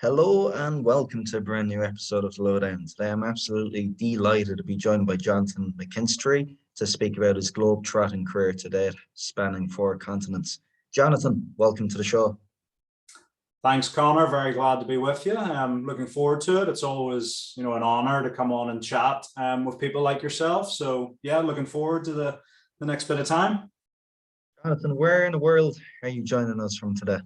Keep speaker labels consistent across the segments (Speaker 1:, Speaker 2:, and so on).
Speaker 1: Hello and welcome to a brand new episode of Lowdown. Today I'm absolutely delighted to be joined by Johnathan McKinstry to speak about his globe-trotting career to date, spanning 4 continents. Johnathan, welcome to the show.
Speaker 2: Thanks, Connor. Very glad to be with you. I'm looking forward to it. It's always, an honor to come on and chat with people like yourself. So yeah, looking forward to the next bit of time.
Speaker 1: Johnathan, where in the world are you joining us from today?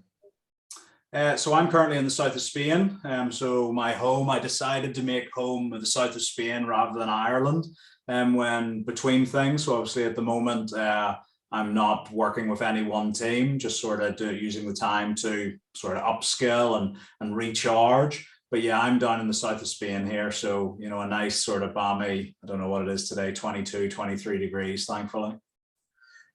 Speaker 2: So I'm currently in the south of Spain. So my home, I decided to make home the south of Spain rather than Ireland when between things. So obviously at the moment, I'm not working with any one team, just sort of using the time to sort of upskill and recharge. But yeah, I'm down in the south of Spain here. So, a nice sort of balmy, I don't know what it is today, 22, 23 degrees, thankfully.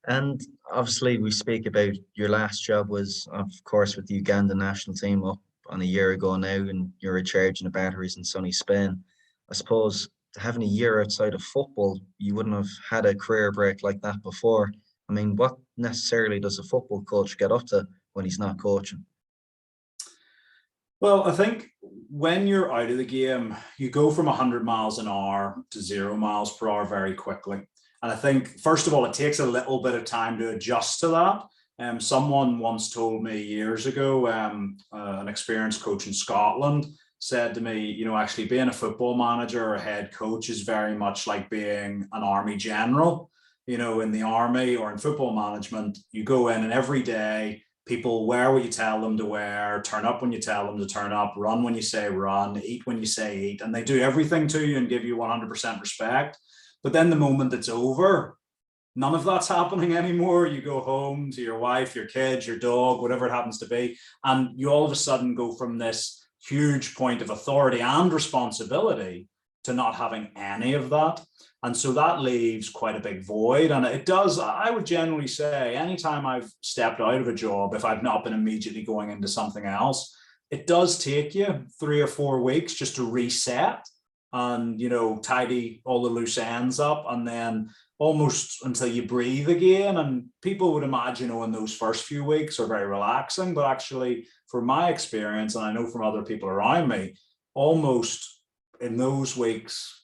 Speaker 1: And obviously we speak about your last job was, of course, with the Uganda national team up on a year ago now, and you're recharging the batteries in sunny Spain. I suppose having a year outside of football, you wouldn't have had a career break like that before. I mean, what necessarily does a football coach get up to when he's not coaching?
Speaker 2: Well, I think when you're out of the game, you go from 100 miles an hour to 0 miles per hour very quickly. And I think, first of all, it takes a little bit of time to adjust to that. Someone once told me years ago, an experienced coach in Scotland said to me, actually being a football manager or a head coach is very much like being an army general. In the army or in football management, you go in and every day people wear what you tell them to wear, turn up when you tell them to turn up, run when you say run, eat when you say eat, and they do everything to you and give you 100% respect. But then the moment it's over, none of that's happening anymore. You go home to your wife, your kids, your dog, whatever it happens to be, and you all of a sudden go from this huge point of authority and responsibility to not having any of that. And so that leaves quite a big void. And it does, I would generally say, anytime I've stepped out of a job, if I've not been immediately going into something else, it does take you 3 or 4 weeks just to reset and, tidy all the loose ends up, and then almost until you breathe again. And people would imagine, in those first few weeks are very relaxing, but actually from my experience, and I know from other people around me, almost in those weeks,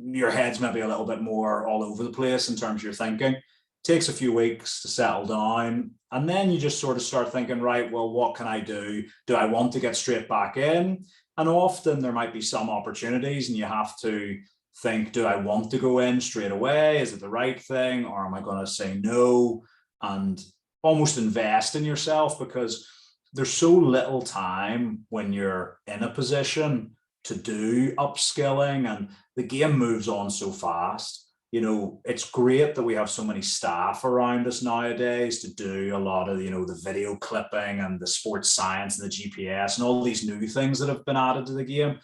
Speaker 2: your head's maybe a little bit more all over the place in terms of your thinking. It takes a few weeks to settle down. And then you just sort of start thinking, right, well, what can I do? Do I want to get straight back in? And often there might be some opportunities and you have to think, do I want to go in straight away? Is it the right thing? Or am I going to say no and almost invest in yourself? Because there's so little time when you're in a position to do upskilling, and the game moves on so fast. It's great that we have so many staff around us nowadays to do a lot of, the video clipping and the sports science and the GPS and all these new things that have been added to the game.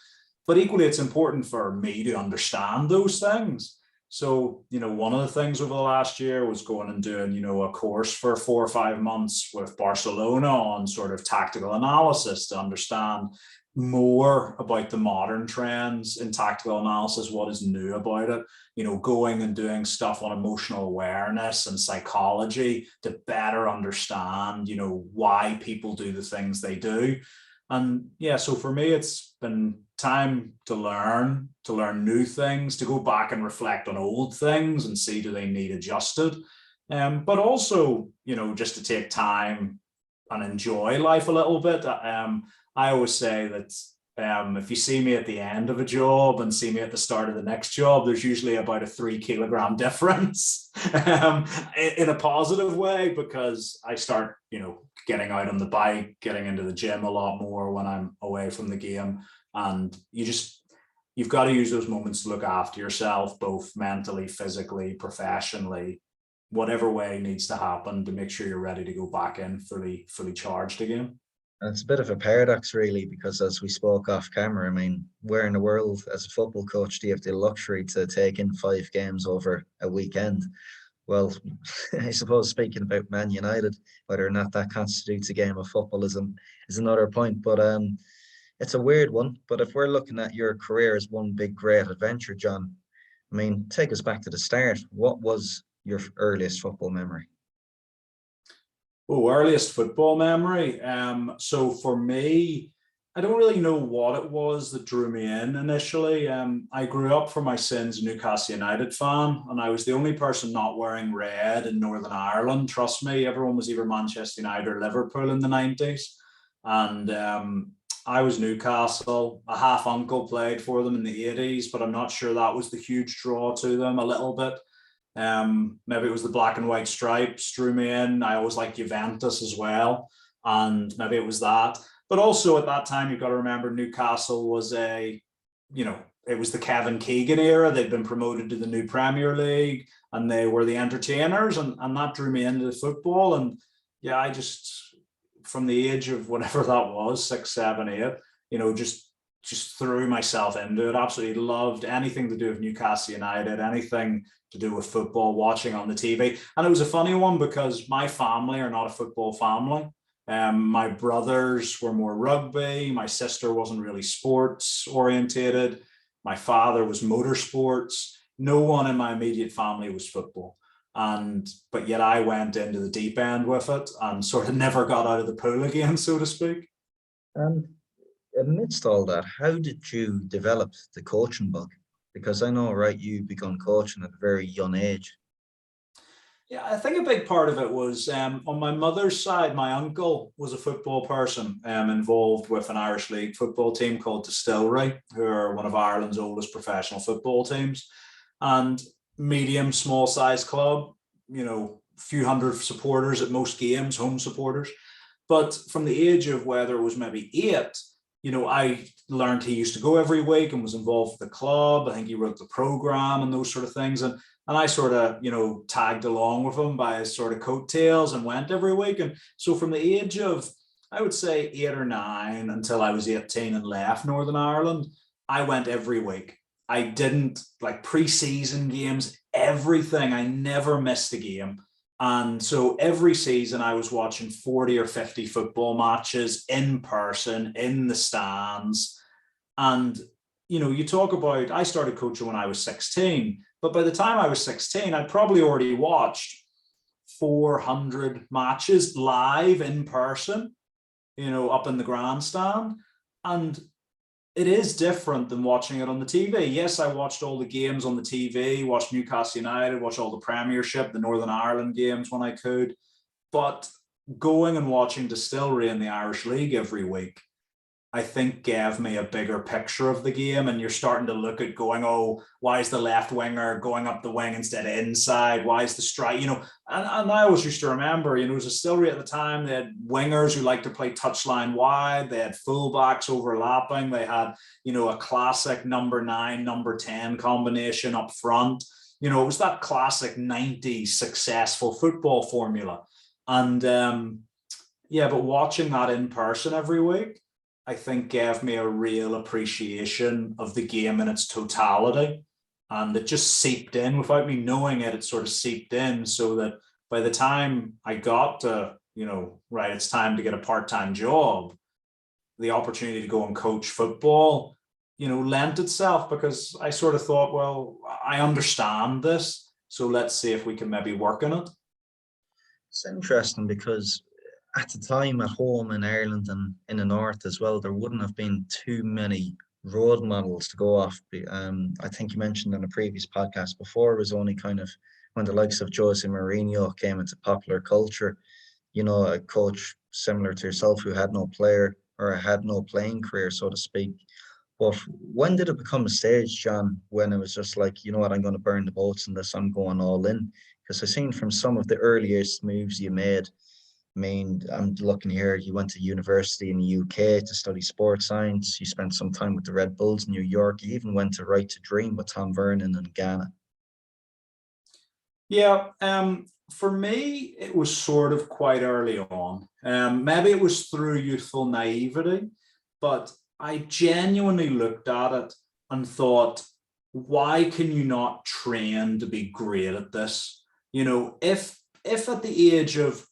Speaker 2: But equally, it's important for me to understand those things. So, one of the things over the last year was going and doing, a course for 4 or 5 months with Barcelona on sort of tactical analysis to understand more about the modern trends in tactical analysis, what is new about it, going and doing stuff on emotional awareness and psychology to better understand, why people do the things they do. And yeah, so for me, it's been time to learn new things, to go back and reflect on old things and see, do they need adjusted? But also, just to take time and enjoy life a little bit. I always say that if you see me at the end of a job and see me at the start of the next job, there's usually about a 3 kilogram difference in a positive way, because I start, getting out on the bike, getting into the gym a lot more when I'm away from the game. And you've got to use those moments to look after yourself, both mentally, physically, professionally, whatever way needs to happen to make sure you're ready to go back in fully charged again.
Speaker 1: And it's a bit of a paradox, really, because as we spoke off camera, I mean, where in the world, as a football coach, do you have the luxury to take in 5 games over a weekend? Well, I suppose speaking about Man United, whether or not that constitutes a game of footballism is another point. But it's a weird one. But if we're looking at your career as one big great adventure, John, I mean, take us back to the start. What was your earliest football memory?
Speaker 2: Oh, earliest football memory. So for me, I don't really know what it was that drew me in initially. I grew up for my sins a Newcastle United fan, and I was the only person not wearing red in Northern Ireland. Trust me, everyone was either Manchester United or Liverpool in the 90s. And I was Newcastle. A half uncle played for them in the 80s, but I'm not sure that was the huge draw to them a little bit. Maybe it was the black and white stripes drew me in. I always liked Juventus as well. And maybe it was that. But also at that time, you've got to remember Newcastle was it was the Kevin Keegan era. They'd been promoted to the new Premier League and they were the entertainers, and that drew me into the football. And yeah, I just, from the age of whatever that was, 6, 7, 8, just threw myself into it. Absolutely loved anything to do with Newcastle United, anything to do with football, watching on the TV. And it was a funny one because my family are not a football family. My brothers were more rugby. My sister wasn't really sports orientated. My father was motorsports. No one in my immediate family was football. But yet I went into the deep end with it and sort of never got out of the pool again, so to speak.
Speaker 1: And amidst all that, how did you develop the coaching bug? Because I know, right, you began coaching at a very young age.
Speaker 2: Yeah, I think a big part of it was on my mother's side, my uncle was a football person involved with an Irish League football team called Distillery, who are one of Ireland's oldest professional football teams. And medium, small size club, few hundred supporters at most games, home supporters. But from the age of whether it was maybe 8, I learned he used to go every week and was involved with the club. I think he wrote the program and those sort of things. And I sort of, tagged along with him by his sort of coattails and went every week. And so from the age of, I would say 8 or 9 until I was 18 and left Northern Ireland, I went every week. I didn't like pre-season games, everything. I never missed a game. And so every season I was watching 40 or 50 football matches in person, in the stands. And, you talk about, I started coaching when I was 16, but by the time I was 16, I'd probably already watched 400 matches live in person, up in the grandstand. And it is different than watching it on the TV. Yes, I watched all the games on the TV, watched Newcastle United, watched all the Premiership, the Northern Ireland games when I could. But going and watching Distillery in the Irish League every week, I think gave me a bigger picture of the game. And you're starting to look at going, oh, why is the left winger going up the wing instead of inside? Why is the strike? And I always used to remember, it was a Distillery at the time. They had wingers who liked to play touchline wide. They had fullbacks overlapping. They had, a classic number 9, number 10 combination up front. It was that classic 90s successful football formula. And but watching that in person every week, I think gave me a real appreciation of the game in its totality. And it just seeped in without me knowing it. It sort of seeped in so that by the time I got to, right, it's time to get a part-time job, the opportunity to go and coach football, lent itself, because I sort of thought, well, I understand this, so let's see if we can maybe work on it.
Speaker 1: It's interesting because at the time at home in Ireland and in the north as well, there wouldn't have been too many role models to go off. I think you mentioned in a previous podcast before, it was only kind of when the likes of Jose Mourinho came into popular culture, a coach similar to yourself who had no player or had no playing career, so to speak. But when did it become a stage, John, when it was just like, you know what, I'm going to burn the boats in this, I'm going all in? Because I've seen from some of the earliest moves you made, I'm looking here, you went to university in the UK to study sports science. You spent some time with the Red Bulls in New York. You even went to Right to Dream with Tom Vernon in Ghana.
Speaker 2: Yeah, for me, it was sort of quite early on. Maybe it was through youthful naivety, but I genuinely looked at it and thought, why can you not train to be great at this? If at the age of,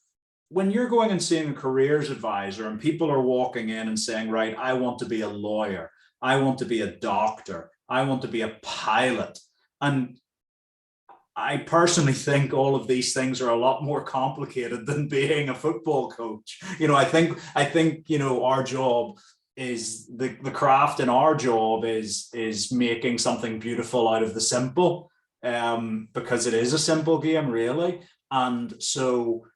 Speaker 2: when you're going and seeing a careers advisor and people are walking in and saying, right, I want to be a lawyer, I want to be a doctor, I want to be a pilot. And I personally think all of these things are a lot more complicated than being a football coach. I think our job is the craft in our job is making something beautiful out of the simple, because it is a simple game, really. And so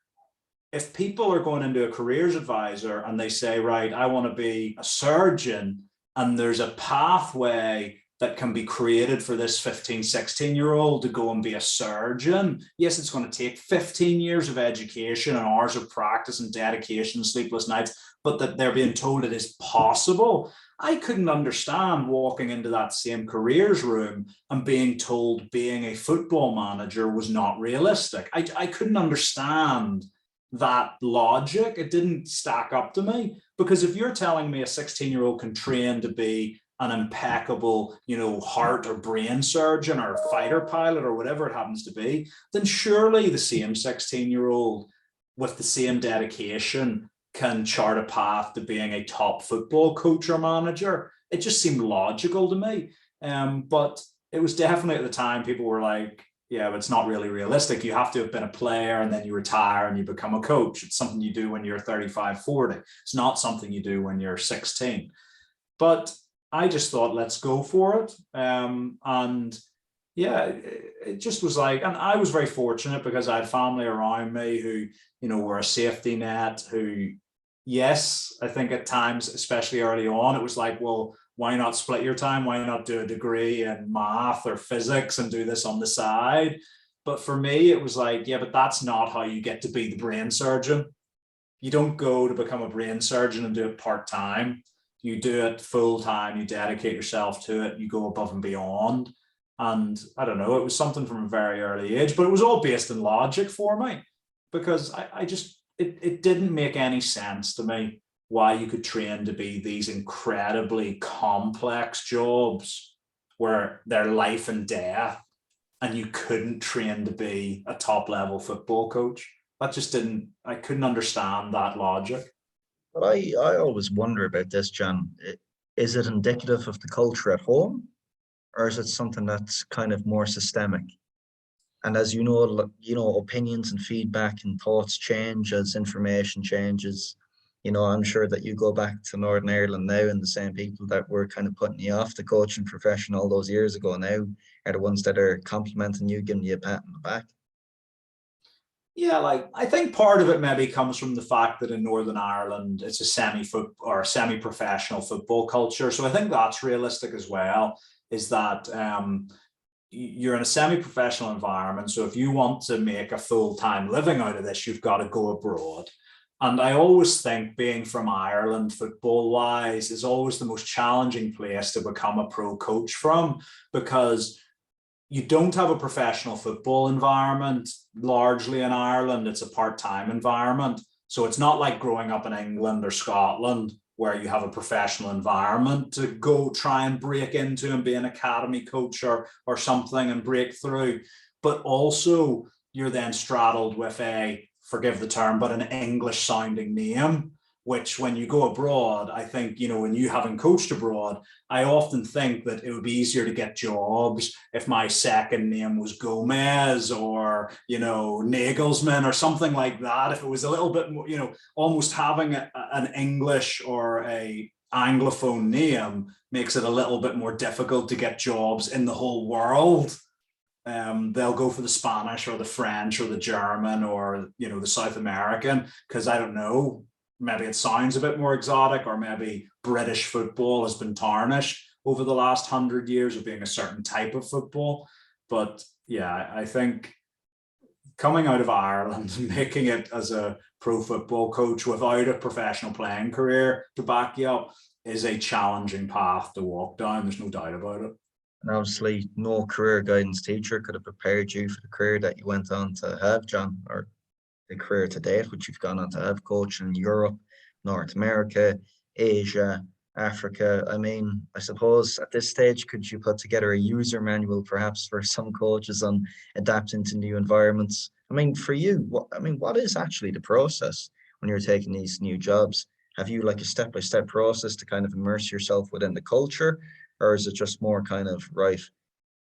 Speaker 2: if people are going into a careers advisor and they say, right, I want to be a surgeon, and there's a pathway that can be created for this 15, 16-year-old to go and be a surgeon. Yes, it's going to take 15 years of education and hours of practice and dedication, sleepless nights, but that they're being told it is possible. I couldn't understand walking into that same careers room and being told being a football manager was not realistic. I couldn't understand that logic. It didn't stack up to me, because if you're telling me a 16-year-old can train to be an impeccable, heart or brain surgeon or fighter pilot or whatever it happens to be, then surely the same 16-year-old with the same dedication can chart a path to being a top football coach or manager. It just seemed logical to me. But it was definitely at the time people were like, yeah, but it's not really realistic. You have to have been a player and then you retire and you become a coach. It's something you do when you're 35, 40. It's not something you do when you're 16. But I just thought, let's go for it. And yeah, it just was like, and I was very fortunate because I had family around me who, were a safety net, who, yes, I think at times, especially early on, it was like, well, why not split your time? Why not do a degree in math or physics and do this on the side? But for me, it was like, yeah, but that's not how you get to be the brain surgeon. You don't go to become a brain surgeon and do it part-time. You do it full-time, you dedicate yourself to it, you go above and beyond. And I don't know, it was something from a very early age, but it was all based in logic for me, because it didn't make any sense to me why you could train to be these incredibly complex jobs where they're life and death, and you couldn't train to be a top level football coach. That just I couldn't understand that logic.
Speaker 1: But I always wonder about this, John. Is it indicative of the culture at home, or is it something that's kind of more systemic? And as opinions and feedback and thoughts change as information changes. I'm sure that you go back to Northern Ireland now, and the same people that were kind of putting you off the coaching profession all those years ago now are the ones that are complimenting you, giving you a pat on the back.
Speaker 2: Yeah, like I think part of it maybe comes from the fact that in Northern Ireland it's a semi-professional football culture. So I think that's realistic as well, is that you're in a semi-professional environment. So if you want to make a full-time living out of this, you've got to go abroad. And I always think being from Ireland, football-wise, is always the most challenging place to become a pro coach from, because you don't have a professional football environment largely in Ireland. It's a part-time environment. So it's not like growing up in England or Scotland where you have a professional environment to go try and break into and be an academy coach or something and break through. But also you're then straddled with forgive the term, but an English sounding name, which when you go abroad, I think, when you haven't coached abroad, I often think that it would be easier to get jobs if my second name was Gomez or, Nagelsmann or something like that. If it was a little bit more, almost having an English or a Anglophone name makes it a little bit more difficult to get jobs in the whole world. They'll go for the Spanish or the French or the German or, the South American, because I don't know, maybe it sounds a bit more exotic, or maybe British football has been tarnished over the last 100 years of being a certain type of football. But yeah, I think coming out of Ireland and making it as a pro football coach without a professional playing career to back you up is a challenging path to walk down. There's no doubt about it.
Speaker 1: And obviously, no career guidance teacher could have prepared you for the career that you went on to have, John, or the career to date, which you've gone on to have, coaching in Europe, North America, Asia, Africa. I mean, I suppose at this stage, could you put together a user manual perhaps for some coaches on adapting to new environments? I mean, for you, what is actually the process when you're taking these new jobs? Have you like a step-by-step process to kind of immerse yourself within the culture? Or is it just more kind of, right,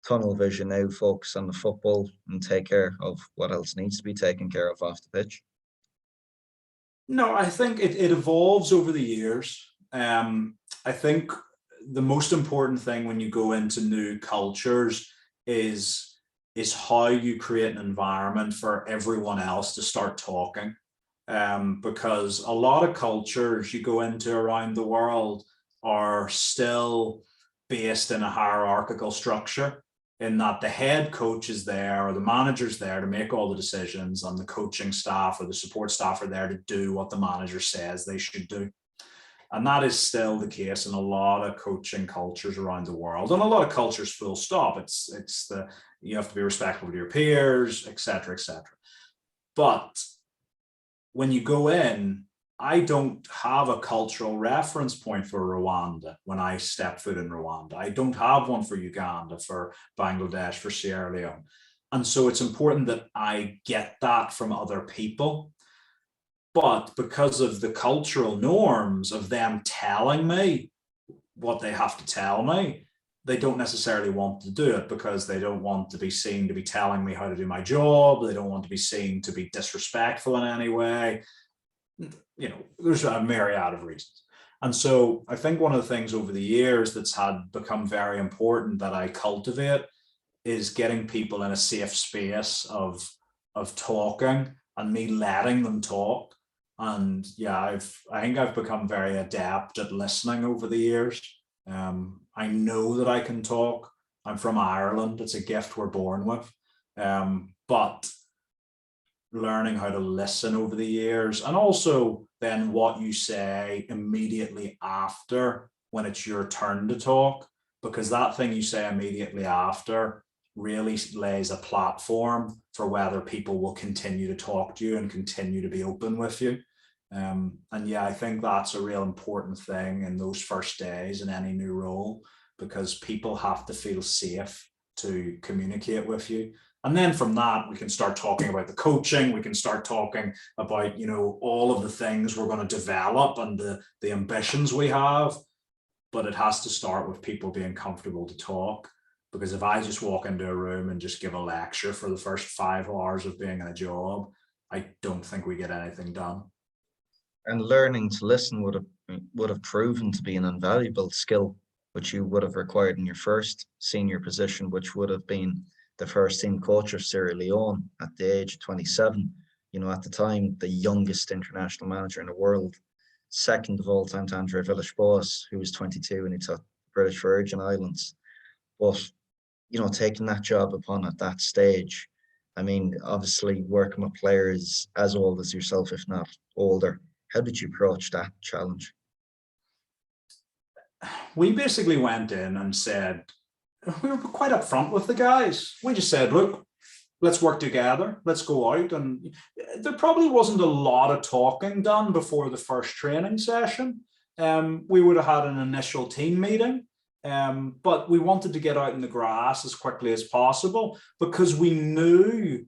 Speaker 1: tunnel vision now, focus on the football and take care of what else needs to be taken care of off the pitch?
Speaker 2: No, I think it evolves over the years. I think the most important thing when you go into new cultures is how you create an environment for everyone else to start talking. Because a lot of cultures you go into around the world are still based in a hierarchical structure, in that the head coach is there or the manager's there to make all the decisions, and the coaching staff or the support staff are there to do what the manager says they should do. And that is still the case in a lot of coaching cultures around the world, and a lot of cultures full stop. It's you have to be respectful to your peers, etc., etc. But when you go in, I don't have a cultural reference point for Rwanda when I step foot in Rwanda. I don't have one for Uganda, for Bangladesh, for Sierra Leone. And so it's important that I get that from other people. But because of the cultural norms of them telling me what they have to tell me, they don't necessarily want to do it, because they don't want to be seen to be telling me how to do my job. They don't want to be seen to be disrespectful in any way. You know, there's a myriad of reasons. And so I think one of the things over the years that's had become very important that I cultivate is getting people in a safe space of talking, and me letting them talk. And yeah, I think I've become very adept at listening over the years. I know that I can talk. I'm from Ireland. It's a gift we're born with. But learning how to listen over the years, and also then what you say immediately after when it's your turn to talk, because that thing you say immediately after really lays a platform for whether people will continue to talk to you and continue to be open with you. And yeah, I think that's a real important thing in those first days in any new role, because people have to feel safe to communicate with you. And then from that, we can start talking about the coaching. We can start talking about, you know, all of the things we're going to develop and the ambitions we have. But it has to start with people being comfortable to talk. Because if I just walk into a room and just give a lecture for the first 5 hours of being in a job, I don't think we get anything done.
Speaker 1: And learning to listen would have proven to be an invaluable skill, which you would have required in your first senior position, which would have been the first team coach of Sierra Leone at the age of 27. You know, at the time, the youngest international manager in the world, second of all time to Andre Villas-Boas, who was 22 and he taught the British Virgin Islands. But, you know, taking that job upon at that stage, I mean, obviously working with players as old as yourself, if not older, how did you approach that challenge?
Speaker 2: We basically went in and said, we were quite upfront with the guys. We just said, look, let's work together. Let's go out. And there probably wasn't a lot of talking done before the first training session. We would have had an initial team meeting, but we wanted to get out in the grass as quickly as possible, because we knew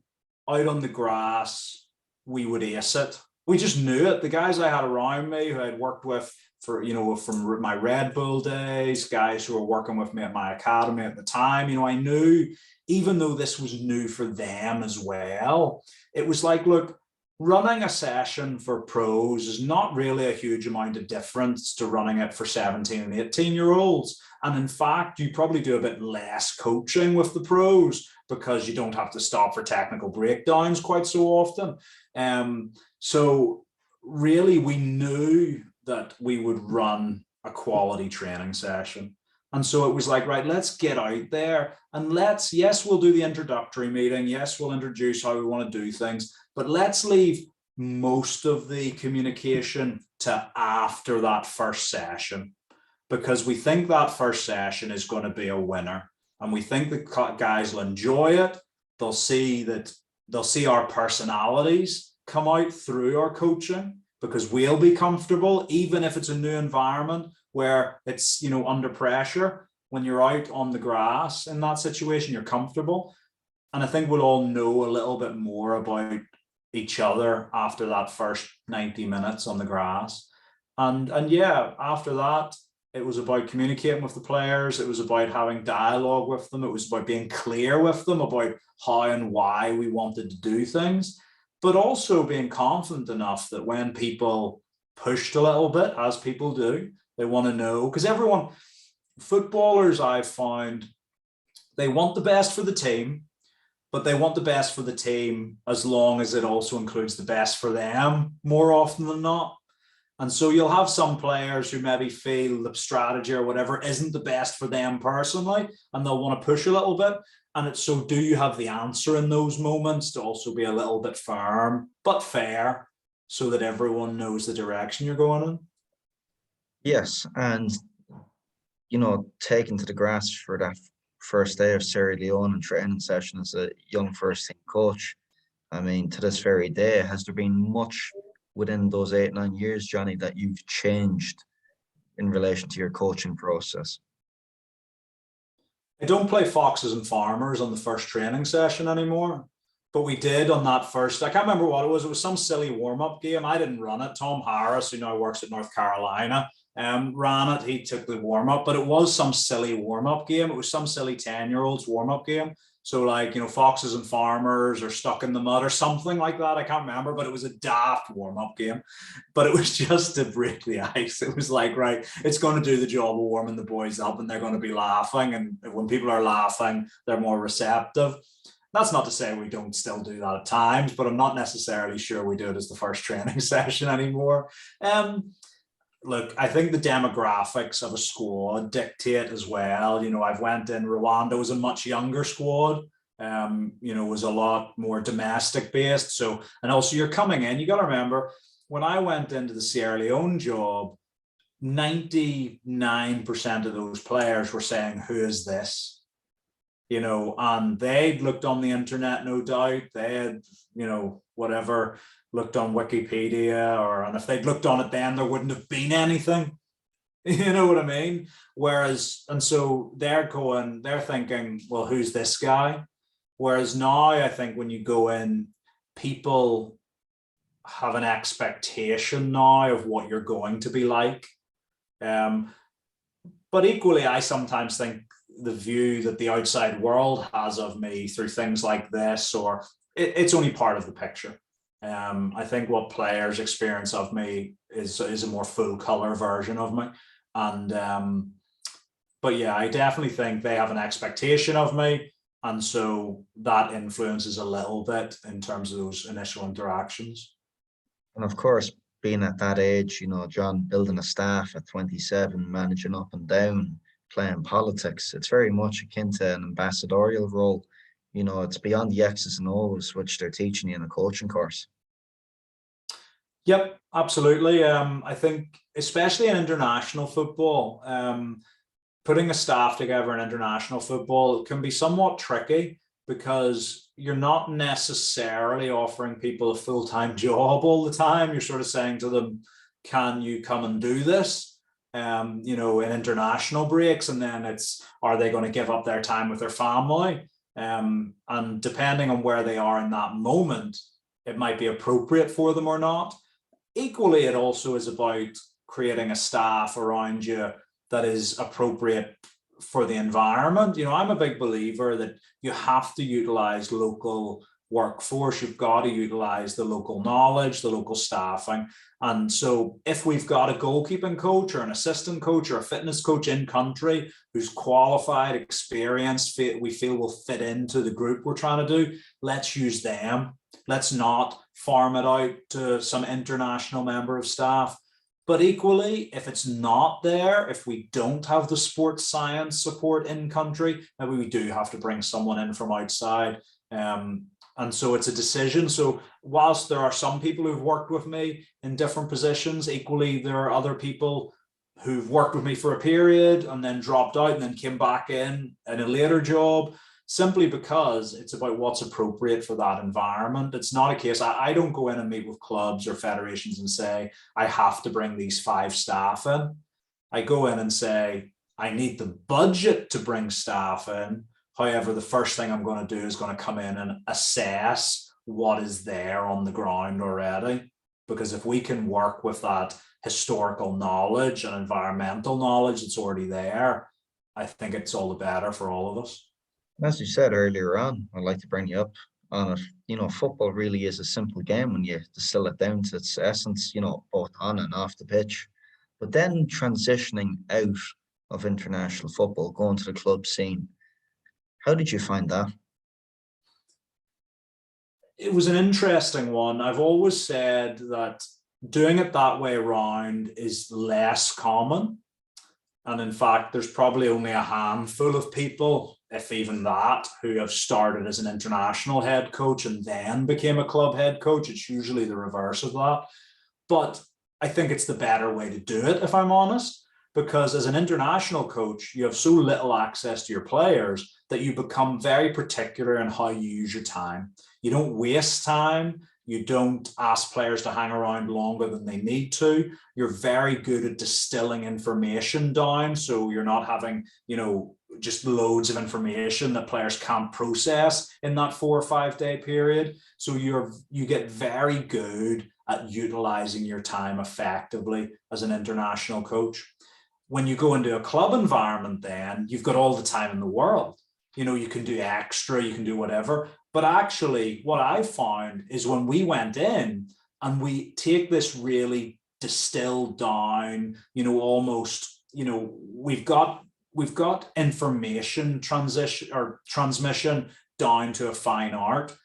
Speaker 2: out on the grass we would ace it. We just knew it. The guys I had around me who I'd worked with for, you know, from my Red Bull days, guys who were working with me at my academy at the time, you know, I knew, even though this was new for them as well, it was like, look, running a session for pros is not really a huge amount of difference to running it for 17 and 18-year-olds. And in fact, you probably do a bit less coaching with the pros because you don't have to stop for technical breakdowns quite so often. So really, we knew that we would run a quality training session. And so it was like, right, let's get out there and yes, we'll do the introductory meeting. Yes, we'll introduce how we want to do things, but let's leave most of the communication to after that first session, because we think that first session is going to be a winner. And we think the guys will enjoy it. They'll see our personalities come out through our coaching, because we'll be comfortable, even if it's a new environment where it's, you know, under pressure. When you're out on the grass in that situation, you're comfortable. And I think we'll all know a little bit more about each other after that first 90 minutes on the grass. And yeah, after that, it was about communicating with the players. It was about having dialogue with them. It was about being clear with them about how and why we wanted to do things, but also being confident enough that when people pushed a little bit, as people do. They want to know, because footballers, I've found, they want the best for the team, but they want the best for the team as long as it also includes the best for them more often than not. And so you'll have some players who maybe feel the strategy or whatever isn't the best for them personally, and they'll want to push a little bit. And it's so, do you have the answer in those moments to also be a little bit firm but fair so that everyone knows the direction you're going in?
Speaker 1: Yes, and taken to the grass for that first day of Sierra Leone and training session as a young first team coach. I mean, to this very day, has there been much within those 8-9 years, Johnny, that you've changed in relation to your coaching process?
Speaker 2: I don't play foxes and farmers on the first training session anymore, but we did on that first. I can't remember what it was. It was some silly warm-up game. I didn't run it. Tom Harris, who now works at North Carolina, ran it. He took the warm-up, but it was some silly warm-up game. It was some silly 10-year-old's warm-up game. So like, foxes and farmers or stuck in the mud or something like that. I can't remember, but it was a daft warm-up game. But it was just to break the ice. It was like, right, it's going to do the job of warming the boys up and they're going to be laughing. And when people are laughing, they're more receptive. That's not to say we don't still do that at times, but I'm not necessarily sure we do it as the first training session anymore. Look, I think the demographics of a squad dictate as well. I've went in, Rwanda was a much younger squad, was a lot more domestic based. So, and also you're coming in, you got to remember, when I went into the Sierra Leone job, 99% of those players were saying, who is this? And they'd looked on the internet, no doubt. They had, whatever, looked on Wikipedia, and if they'd looked on it then, there wouldn't have been anything. You know what I mean? And so they're thinking, well, who's this guy? Whereas now, I think when you go in, people have an expectation now of what you're going to be like. But equally, I sometimes think the view that the outside world has of me through things like this, or it's only part of the picture. I think what players experience of me is a more full color version of me. And but yeah, I definitely think they have an expectation of me. And so that influences a little bit in terms of those initial interactions.
Speaker 1: And of course, being at that age, John, building a staff at 27, managing up and down, playing politics, it's very much akin to an ambassadorial role. It's beyond the X's and O's, which they're teaching you in a coaching course.
Speaker 2: Yep, absolutely. I think, especially in international football, putting a staff together in international football can be somewhat tricky because you're not necessarily offering people a full-time job all the time. You're sort of saying to them, can you come and do this? In international breaks, and then are they going to give up their time with their family? And depending on where they are in that moment, it might be appropriate for them or not. Equally, it also is about creating a staff around you that is appropriate for the environment. I'm a big believer that you have to utilize local workforce. You've got to utilize the local knowledge, the local staffing. And so if we've got a goalkeeping coach or an assistant coach or a fitness coach in country who's qualified, experienced, we feel will fit into the group we're trying to do, let's use them. Let's not farm it out to some international member of staff. But equally, if it's not there, if we don't have the sports science support in country, maybe we do have to bring someone in from outside. And so it's a decision. So whilst there are some people who've worked with me in different positions, equally there are other people who've worked with me for a period and then dropped out and then came back in a later job, simply because it's about what's appropriate for that environment. It's not a case, I don't go in and meet with clubs or federations and say, I have to bring these 5 staff in. I go in and say, I need the budget to bring staff in. However, the first thing I'm going to do is going to come in and assess what is there on the ground already. Because if we can work with that historical knowledge and environmental knowledge that's already there, I think it's all the better for all of us.
Speaker 1: As you said earlier on, I'd like to bring you up on it. Football really is a simple game when you distill it down to its essence, both on and off the pitch. But then transitioning out of international football, going to the club scene, how did you find that?
Speaker 2: It was an interesting one. I've always said that doing it that way around is less common. And in fact, there's probably only a handful of people, if even that, who have started as an international head coach and then became a club head coach. It's usually the reverse of that. But I think it's the better way to do it, if I'm honest, because as an international coach, you have so little access to your players that you become very particular in how you use your time. You don't waste time. You don't ask players to hang around longer than they need to. You're very good at distilling information down. So you're not having, just loads of information that players can't process in that 4 or 5 day period. So you get very good at utilizing your time effectively as an international coach. When you go into a club environment, then you've got all the time in the world. You can do extra, you can do whatever. But actually, what I found is when we went in and we take this really distilled down, almost, we've got information transmission down to a fine art.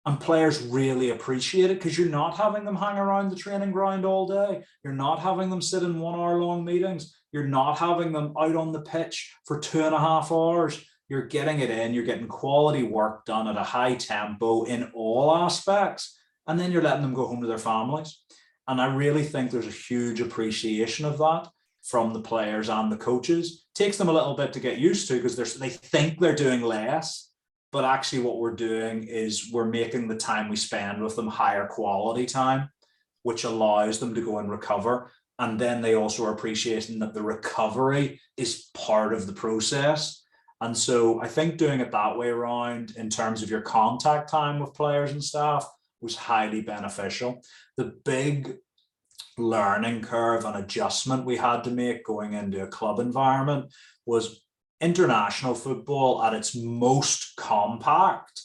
Speaker 2: And players really appreciate it because you're not having them hang around the training ground all day. You're not having them sit in 1 hour long meetings. You're not having them out on the pitch for 2.5 hours. You're getting it in, you're getting quality work done at a high tempo in all aspects, and then you're letting them go home to their families. And I really think there's a huge appreciation of that from the players and the coaches. It takes them a little bit to get used to because they think they're doing less, but actually what we're doing is we're making the time we spend with them higher quality time, which allows them to go and recover. And then they also are appreciating that the recovery is part of the process. And so I think doing it that way around in terms of your contact time with players and staff was highly beneficial. The big learning curve and adjustment we had to make going into a club environment was international football at its most compact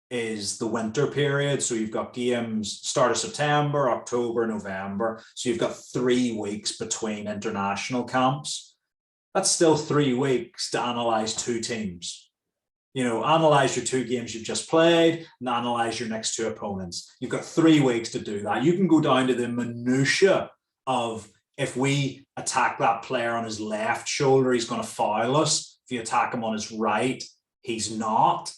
Speaker 2: is the winter period. So you've got games start of September, October, November. So you've got 3 weeks between international camps. That's still 3 weeks to analyze 2 teams. Analyze your 2 games you've just played and analyze your next 2 opponents. You've got 3 weeks to do that. You can go down to the minutiae of if we attack that player on his left shoulder, he's going to foul us. If you attack him on his right, he's not.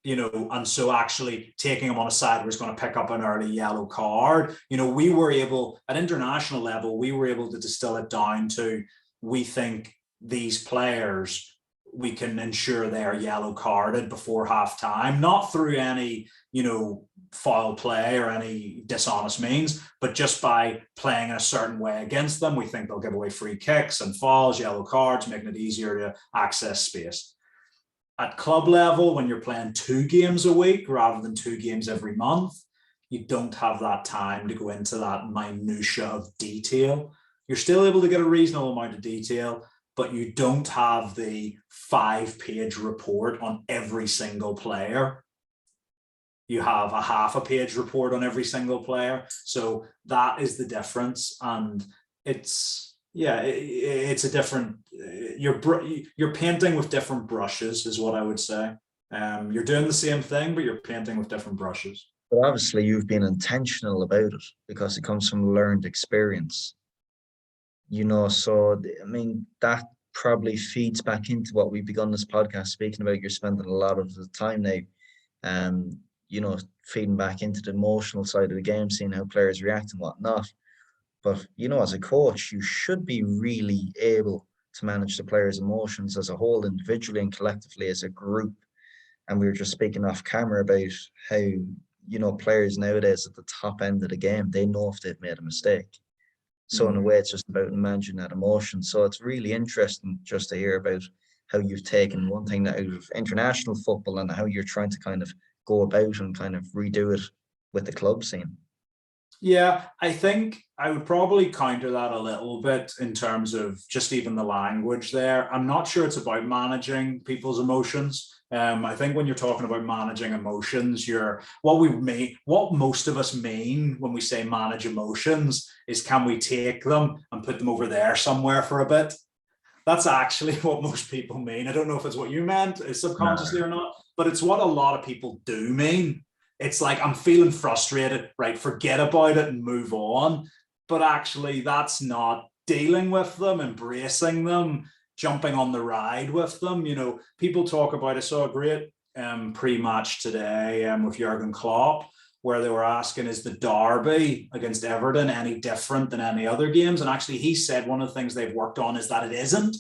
Speaker 2: And so actually taking him on a side where he's going to pick up an early yellow card. We were able, at international level, we were able to distill it down to, we think these players, we can ensure they are yellow carded before half time, not through any, foul play or any dishonest means, but just by playing in a certain way against them. We think they'll give away free kicks and fouls, yellow cards, making it easier to access space. At club level, when you're playing 2 games a week rather than 2 games every month, you don't have that time to go into that minutia of detail. You're still able to get a reasonable amount of detail, but you don't have the 5-page report on every single player. You have a half a page report on every single player. So that is the difference. And it's a different, you're painting with different brushes is what I would say. You're doing the same thing, but you're painting with different brushes.
Speaker 1: But obviously you've been intentional about it because it comes from learned experience. So that probably feeds back into what we've begun this podcast speaking about. You're spending a lot of the time now, feeding back into the emotional side of the game, seeing how players react and whatnot. But, as a coach, you should be really able to manage the players' emotions as a whole, individually and collectively as a group. And we were just speaking off camera about how, players nowadays at the top end of the game, they know if they've made a mistake. So in a way, it's just about managing that emotion. So it's really interesting just to hear about how you've taken one thing out of international football and how you're trying to kind of go about and kind of redo it with the club scene.
Speaker 2: Yeah, I think I would probably counter that a little bit in terms of just even the language there. I'm not sure it's about managing people's emotions. I think when you're talking about managing emotions, what most of us mean when we say manage emotions is, can we take them and put them over there somewhere for a bit? That's actually what most people mean. I don't know if it's what you meant subconsciously
Speaker 1: No.
Speaker 2: or not, but it's what a lot of people do mean. It's like, I'm feeling frustrated, right? Forget about it and move on. But actually, that's not dealing with them, embracing them, jumping on the ride with them. People talk about, I saw a great pre-match today with Jurgen Klopp, where they were asking, is the derby against Everton any different than any other games? And actually, he said one of the things they've worked on is that it isn't,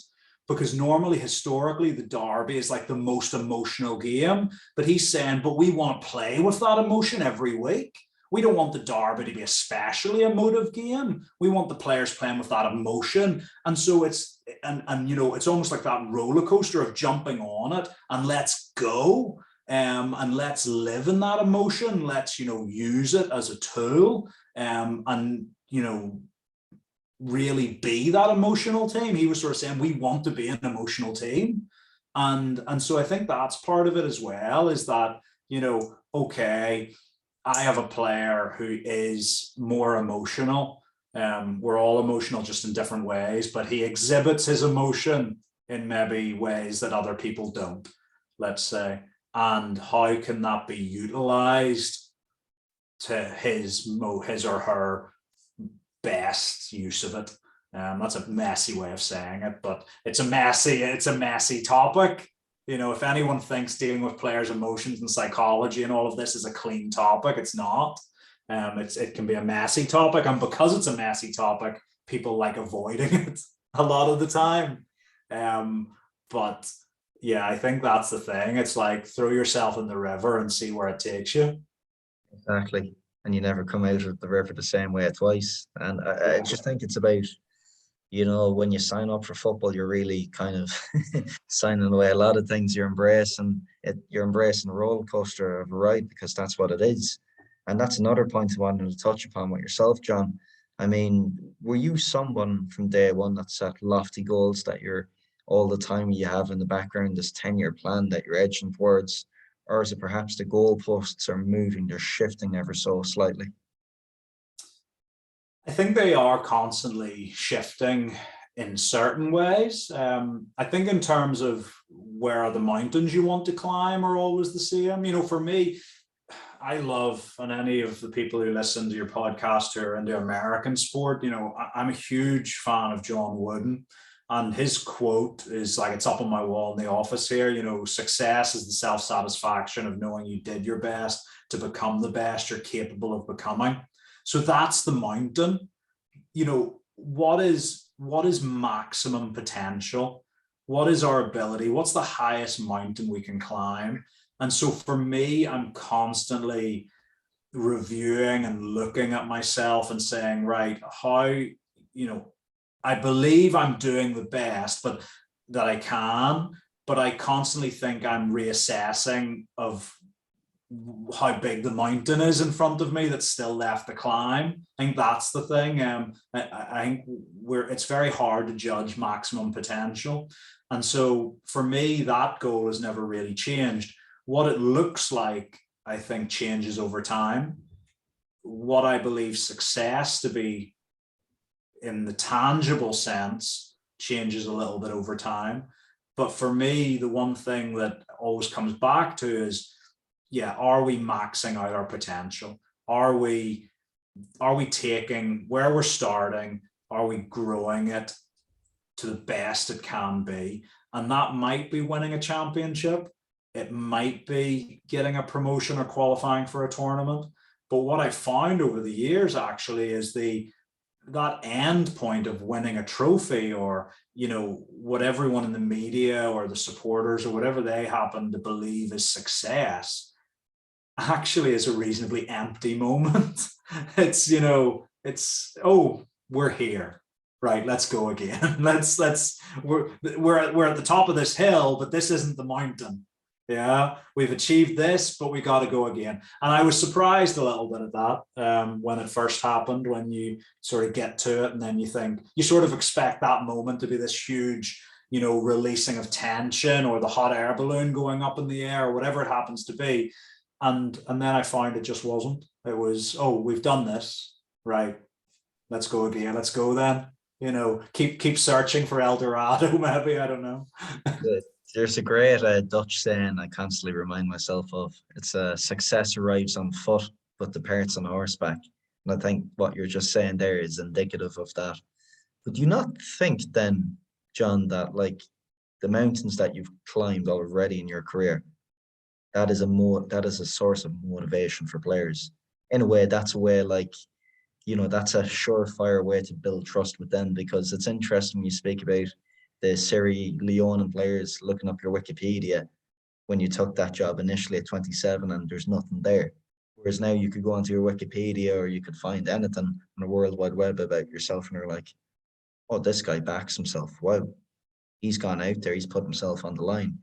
Speaker 2: because normally, historically, the derby is like the most emotional game. But he's saying, but we want to play with that emotion every week. We don't want the derby to be especially emotive game. We want the players playing with that emotion. And so it's almost like that roller coaster of jumping on it and let's go. And let's live in that emotion. Let's, use it as a tool. And really be that emotional team. He was sort of saying, we want to be an emotional team. And so I think that's part of it as well, is that, okay, I have a player who is more emotional. We're all emotional, just in different ways, but he exhibits his emotion in maybe ways that other people don't, let's say. And how can that be utilized to his or her best use of it? That's a messy way of saying it, but it's a messy topic. If anyone thinks dealing with players' emotions and psychology and all of this is a clean topic, it's not. It can be a messy topic, and because it's a messy topic, people like avoiding it a lot of the time. But yeah, I think that's the thing. It's like, throw yourself in the river and see where it takes you.
Speaker 1: Exactly. And you never come out of the river the same way twice. And I just think it's about, when you sign up for football, you're really kind of signing away a lot of things. You're embracing a roller coaster of a ride, because that's what it is. And that's another point I wanted to touch upon with yourself, John. I mean, were you someone from day one that set lofty goals that you're all the time you have in the background, this 10-year plan that you're edging towards? Or is it perhaps the goalposts are moving, they're shifting ever so slightly?
Speaker 2: I think they are constantly shifting in certain ways. I think in terms of where are the mountains you want to climb are always the same. For me, I love, and any of the people who listen to your podcast who are into American sport, I'm a huge fan of John Wooden. And his quote is like, it's up on my wall in the office here, success is the self-satisfaction of knowing you did your best to become the best you're capable of becoming. So that's the mountain. What is maximum potential? What is our ability? What's the highest mountain we can climb? And so for me, I'm constantly reviewing and looking at myself and saying, right, I believe I'm doing the best, but that I can, but I constantly think I'm reassessing of how big the mountain is in front of me that's still left to climb. I think that's the thing. I think it's very hard to judge maximum potential. And so for me, that goal has never really changed. What it looks like, I think, changes over time. What I believe success to be in the tangible sense changes a little bit over time. But for me, the one thing that always comes back to is, yeah, are we maxing out our potential? Are we taking where we're starting? Are we growing it to the best it can be? And that might be winning a championship. It might be getting a promotion or qualifying for a tournament. But what I found over the years actually is that end point of winning a trophy, or what everyone in the media or the supporters or whatever they happen to believe is success, actually is a reasonably empty moment. Oh, we're here, right? Let's go again. We're at the top of this hill, but this isn't the mountain. Yeah, we've achieved this, but we got to go again. And I was surprised a little bit at that when it first happened, when you sort of get to it and then you think, you sort of expect that moment to be this huge, you know, releasing of tension or the hot air balloon going up in the air or whatever it happens to be. And then I found it just wasn't. It was, oh, we've done this, right? Let's go again. Let's go then. You know, keep searching for El Dorado, maybe. I don't know.
Speaker 1: There's a great Dutch saying I constantly remind myself of. It's success arrives on foot, but departs on horseback. And I think what you're just saying there is indicative of that. But do you not think then, John, that like the mountains that you've climbed already in your career, that is a source of motivation for players. In a way, that's a way like, you know, that's a surefire way to build trust with them, because it's interesting you speak about the Sierra Leone players looking up your Wikipedia when you took that job initially at 27 and there's nothing there. Whereas now you could go onto your Wikipedia or you could find anything on the World Wide Web about yourself and you're like, oh, this guy backs himself. Wow, he's gone out there, he's put himself on the line.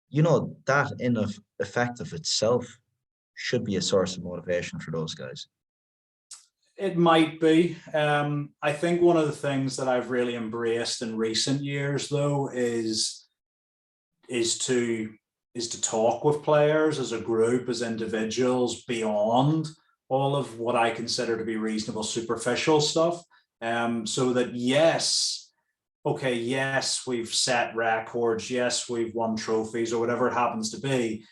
Speaker 1: You know, that in of effect of itself should be a source of motivation for those guys.
Speaker 2: It might be. I think one of the things that I've really embraced in recent years, though, is to talk with players as a group, as individuals, beyond all of what I consider to be reasonable superficial stuff. So that yes, okay, yes, we've set records, yes, we've won trophies or whatever it happens to be.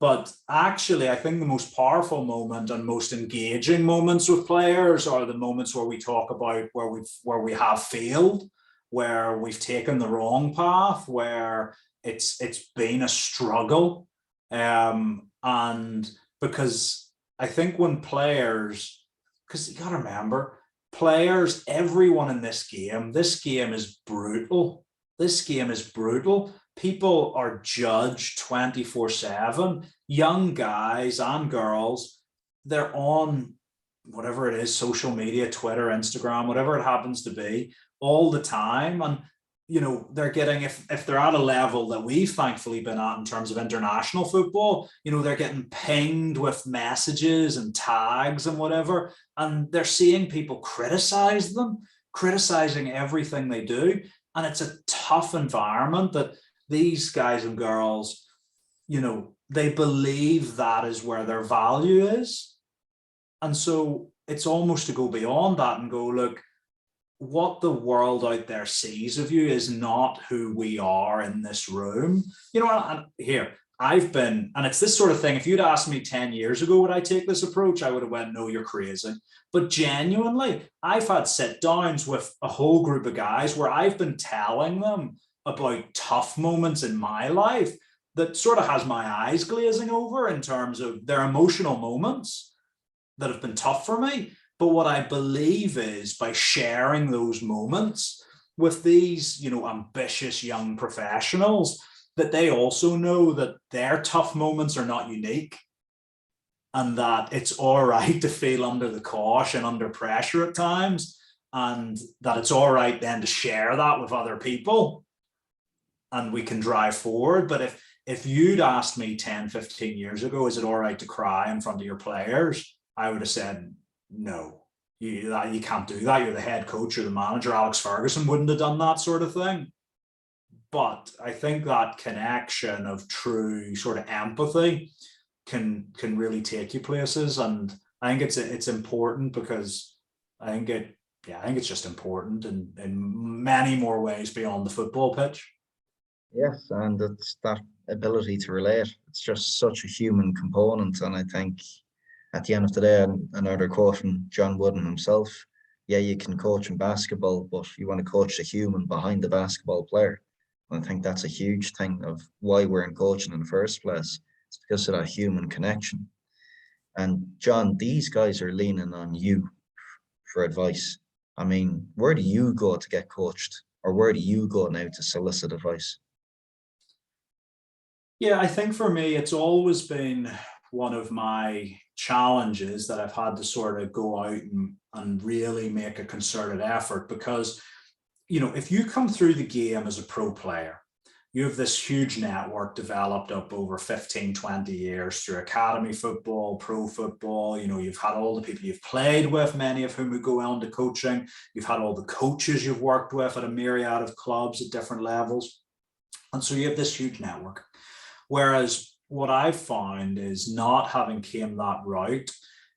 Speaker 2: But actually, I think the most powerful moment and most engaging moments with players are the moments where we talk about where we have failed, where we've taken the wrong path, where it's been a struggle. And because I think when players, because you got to remember, players, everyone in this game is brutal. This game is brutal. People are judged 24/7. Young guys and girls, they're on whatever it is, social media, Twitter, Instagram, whatever it happens to be, all the time. And, you know, they're getting, if they're at a level that we've thankfully been at in terms of international football, you know, they're getting pinged with messages and tags and whatever. And they're seeing people criticize them, criticizing everything they do. And it's a tough environment that these guys and girls, you know, they believe that is where their value is. And so it's almost to go beyond that and go, look, what the world out there sees of you is not who we are in this room. You know, and here, I've been, and it's this sort of thing, if you'd asked me 10 years ago, would I take this approach? I would have went, no, you're crazy. But genuinely, I've had sit downs with a whole group of guys where I've been telling them about tough moments in my life that sort of has my eyes glazing over in terms of their emotional moments that have been tough for me. But what I believe is by sharing those moments with these, you know, ambitious young professionals, that they also know that their tough moments are not unique and that it's all right to feel under the cosh and under pressure at times, and that it's all right then to share that with other people and we can drive forward. But if you'd asked me 10, 15 years ago, is it all right to cry in front of your players? I would have said, no, you can't do that. You're the head coach or the manager. Alex Ferguson wouldn't have done that sort of thing. But I think that connection of true sort of empathy can really take you places. And I think it's important because I think it's just important in many more ways beyond the football pitch.
Speaker 1: Yes, and it's that ability to relate. It's just such a human component. And I think at the end of the day, another quote from John Wooden himself, yeah, you can coach in basketball, but you want to coach the human behind the basketball player. And I think that's a huge thing of why we're in coaching in the first place. It's because of that human connection. And John, these guys are leaning on you for advice. I mean, where do you go to get coached? Or where do you go now to solicit advice?
Speaker 2: Yeah, I think for me, it's always been one of my challenges that I've had to sort of go out and really make a concerted effort because, you know, if you come through the game as a pro player you have this huge network developed up over 15, 20 years through academy football, pro football. You've had all the people you've played with, many of whom would go on to coaching. You've had all the coaches you've worked with at a myriad of clubs at different levels. And so you have this huge network. Whereas what I've found is, not having came that route,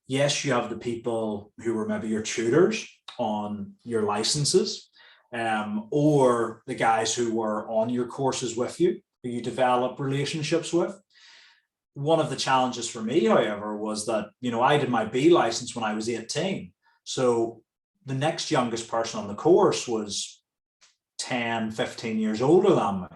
Speaker 2: yes, you have the people who were maybe your tutors on your licenses, or the guys who were on your courses with you, who you develop relationships with. One of the challenges for me, however, was that, I did my B license when I was 18. So the next youngest person on the course was 10, 15 years older than me.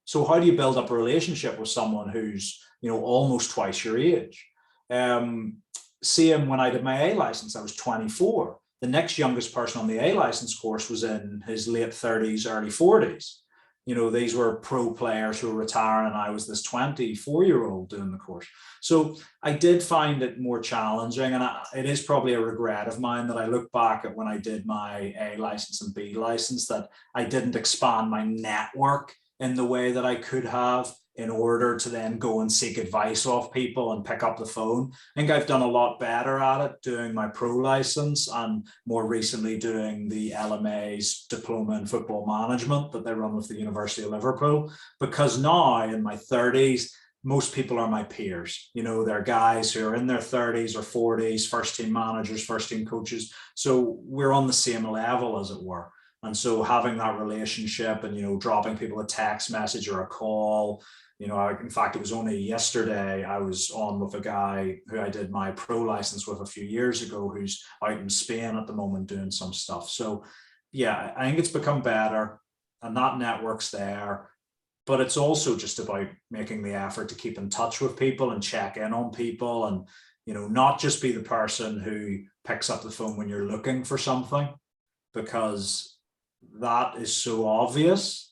Speaker 2: So how do you build up a relationship with someone who's, almost twice your age? Same when I did my A license, I was 24. The next youngest person on the A license course was in his late 30s, early 40s. These were pro players who were retiring, and I was this 24-year-old doing the course. So I did find it more challenging, and it is probably a regret of mine that I look back at when I did my A license and B license, that I didn't expand my network in the way that I could have, in order to then go and seek advice off people and pick up the phone. I think I've done a lot better at it doing my pro license, and more recently doing the LMA's diploma in football management that they run with the University of Liverpool, because now in my 30s, most people are my peers. They're guys who are in their 30s or 40s, first team managers, first team coaches. So we're on the same level, as it were. And so having that relationship and, dropping people a text message or a call, in fact, it was only yesterday I was on with a guy who I did my pro license with a few years ago, who's out in Spain at the moment doing some stuff. So yeah, I think it's become better, and that network's there, but it's also just about making the effort to keep in touch with people and check in on people, and, not just be the person who picks up the phone when you're looking for something, because that is so obvious.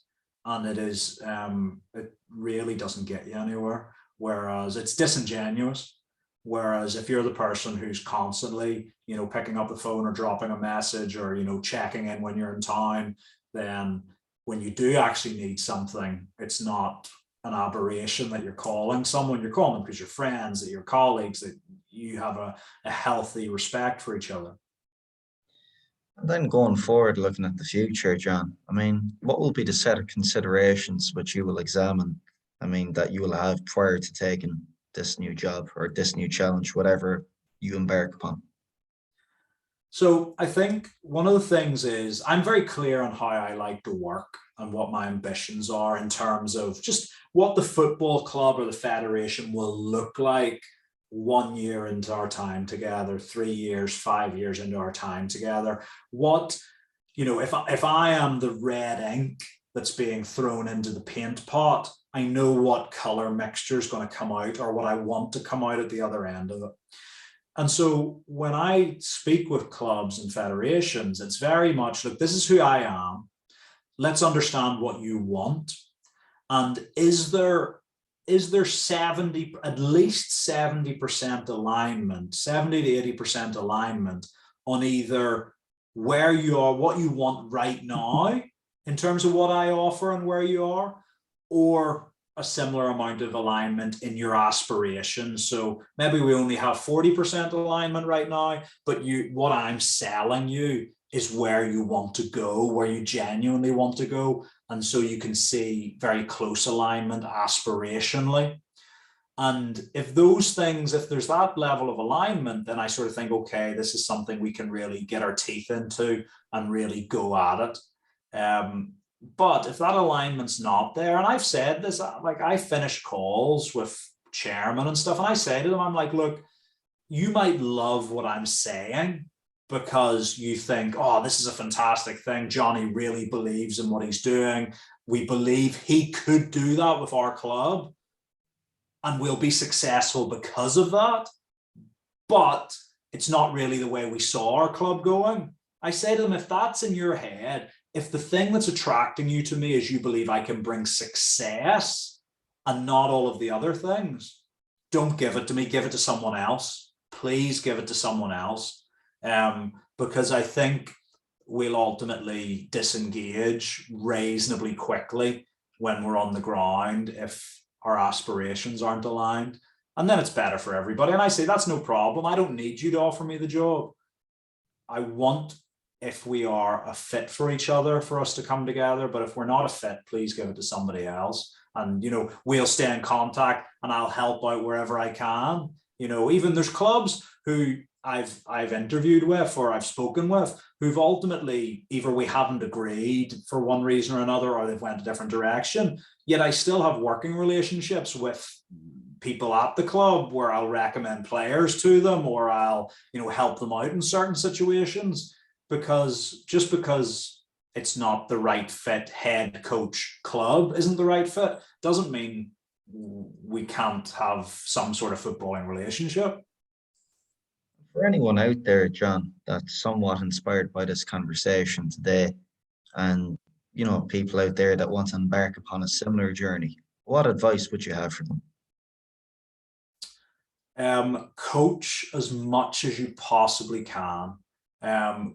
Speaker 2: And it really doesn't get you anywhere. Whereas it's disingenuous. Whereas if you're the person who's constantly, picking up the phone or dropping a message or, checking in when you're in town, then when you do actually need something, it's not an aberration that you're calling someone. You're calling them because you're friends, that you're colleagues, that you have a healthy respect for each other.
Speaker 1: And then going forward, looking at the future, John, what will be the set of considerations which you will examine, that you will have prior to taking this new job or this new challenge, whatever you embark upon?
Speaker 2: So I think one of the things is, I'm very clear on how I like to work and what my ambitions are in terms of just what the football club or the federation will look like 1 year into our time together, 3 years, 5 years into our time together. What, if I am the red ink that's being thrown into the paint pot, I know what color mixture is going to come out, or what I want to come out at the other end of it. And so when I speak with clubs and federations, it's very much, look, this is who I am. Let's understand what you want. And is there 70, at least 70% alignment, 70 to 80% alignment on either where you are, what you want right now in terms of what I offer and where you are, or a similar amount of alignment in your aspirations. So maybe we only have 40% alignment right now, but what I'm selling you is where you want to go, where you genuinely want to go. And so you can see very close alignment aspirationally. And if there's that level of alignment, then I sort of think, okay, this is something we can really get our teeth into and really go at it. But if that alignment's not there, and I've said this, like I finish calls with chairman and stuff, and I say to them, I'm like, look, you might love what I'm saying because you think, oh, this is a fantastic thing. Johnny really believes in what he's doing. We believe he could do that with our club, and we'll be successful because of that. But it's not really the way we saw our club going. I say to them, if that's in your head, if the thing that's attracting you to me is you believe I can bring success and not all of the other things, don't give it to me, give it to someone else. Please give it to someone else. Because I think we'll ultimately disengage reasonably quickly when we're on the ground if our aspirations aren't aligned. And then it's better for everybody. And I say, that's no problem. I don't need you to offer me the job. I want, if we are a fit for each other, for us to come together. But if we're not a fit, please give it to somebody else. And, we'll stay in contact and I'll help out wherever I can. Even there's clubs who I've interviewed with or I've spoken with who've ultimately either we haven't agreed for one reason or another, or they've went a different direction. Yet I still have working relationships with people at the club where I'll recommend players to them, or I'll, help them out in certain situations, because it's not the right fit, head coach club isn't the right fit, doesn't mean we can't have some sort of footballing relationship.
Speaker 1: For anyone out there, John, that's somewhat inspired by this conversation today, and people out there that want to embark upon a similar journey, what advice would you have for them?
Speaker 2: Coach as much as you possibly can.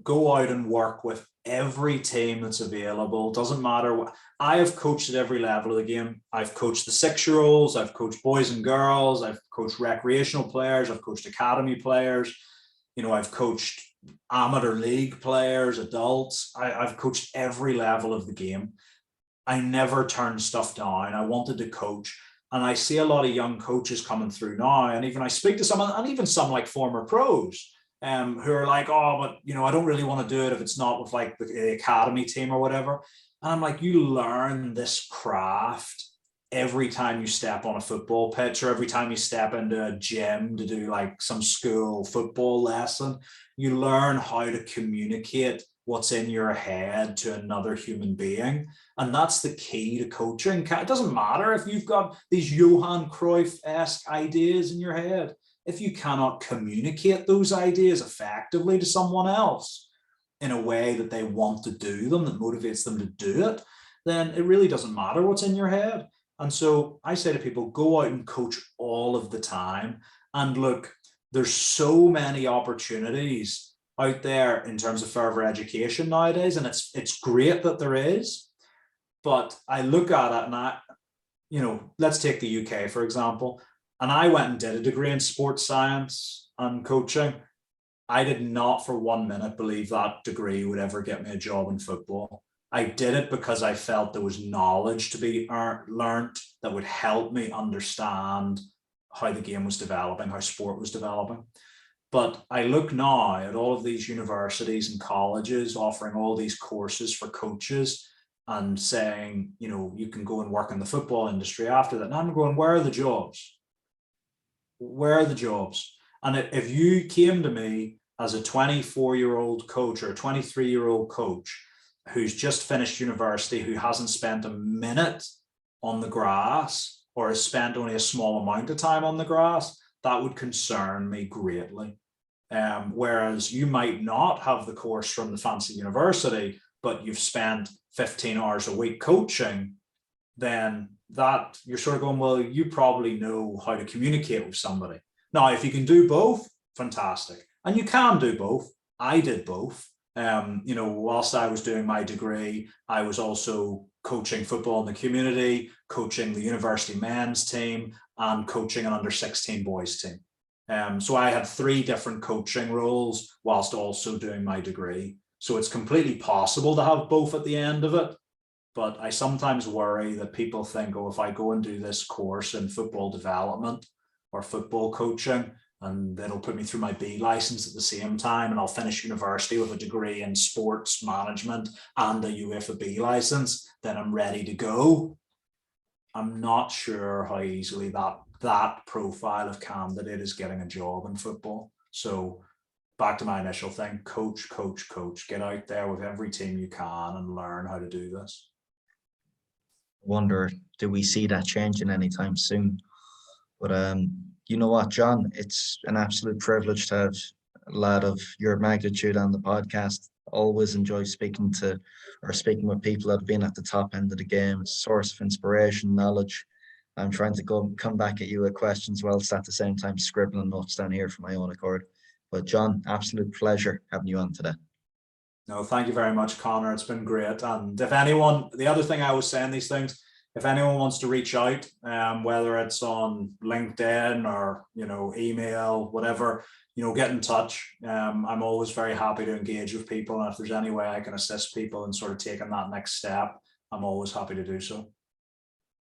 Speaker 2: Go out and work with every team that's available. Doesn't matter what. I have coached at every level of the game. I've coached the 6-year-olds, I've coached boys and girls, I've coached recreational players, I've coached academy players, I've coached amateur league players, adults. I've coached every level of the game. I never turned stuff down. I wanted to coach. And I see a lot of young coaches coming through now. And even I speak to some, and even some like former pros who are like, oh, but, I don't really want to do it if it's not with like the academy team or whatever. And I'm like, you learn this craft every time you step on a football pitch, or every time you step into a gym to do like some school football lesson. You learn how to communicate what's in your head to another human being. And that's the key to coaching. It doesn't matter if you've got these Johan Cruyff-esque ideas in your head. If you cannot communicate those ideas effectively to someone else in a way that they want to do them, that motivates them to do it, then it really doesn't matter what's in your head. And so I say to people, go out and coach all of the time. And look, there's so many opportunities out there in terms of further education nowadays, and it's great that there is. But I look at it and let's take the UK, for example. And I went and did a degree in sports science and coaching. I did not for 1 minute believe that degree would ever get me a job in football. I did it because I felt there was knowledge to be learned that would help me understand how the game was developing, how sport was developing. But I look now at all of these universities and colleges offering all these courses for coaches and saying, you can go and work in the football industry after that. And I'm going, where are the jobs? Where are the jobs? And if you came to me as a 24-year-old coach or a 23-year-old coach who's just finished university, who hasn't spent a minute on the grass or has spent only a small amount of time on the grass, that would concern me greatly. Whereas you might not have the course from the fancy university, but you've spent 15 hours a week coaching, then that you're sort of going, well, you probably know how to communicate with somebody. Now, if you can do both, fantastic. And you can do both. I did both. Whilst I was doing my degree, I was also coaching football in the community, coaching the university men's team, and coaching an under 16 boys team. So I had 3 different coaching roles whilst also doing my degree. So it's completely possible to have both at the end of it. But I sometimes worry that people think, oh, if I go and do this course in football development or football coaching, and it'll put me through my B license at the same time, and I'll finish university with a degree in sports management and a UEFA B license, then I'm ready to go. I'm not sure how easily that profile of candidate is getting a job in football. So back to my initial thing, coach. Get out there with every team you can and learn how to do this.
Speaker 1: Wonder, do we see that changing anytime soon? But you know what, John, it's an absolute privilege to have a lad of your magnitude on the podcast. Always enjoy speaking with people that have been at the top end of the game. It's a source of inspiration, knowledge. I'm trying to come back at you with questions whilst at the same time scribbling notes down here for my own accord. But John, absolute pleasure having you on today.
Speaker 2: No, thank you very much, Connor. It's been great. And if anyone, the other thing I always say in these things, if anyone wants to reach out, whether it's on LinkedIn or, email, whatever, get in touch. I'm always very happy to engage with people. And if there's any way I can assist people in sort of taking that next step, I'm always happy to do so.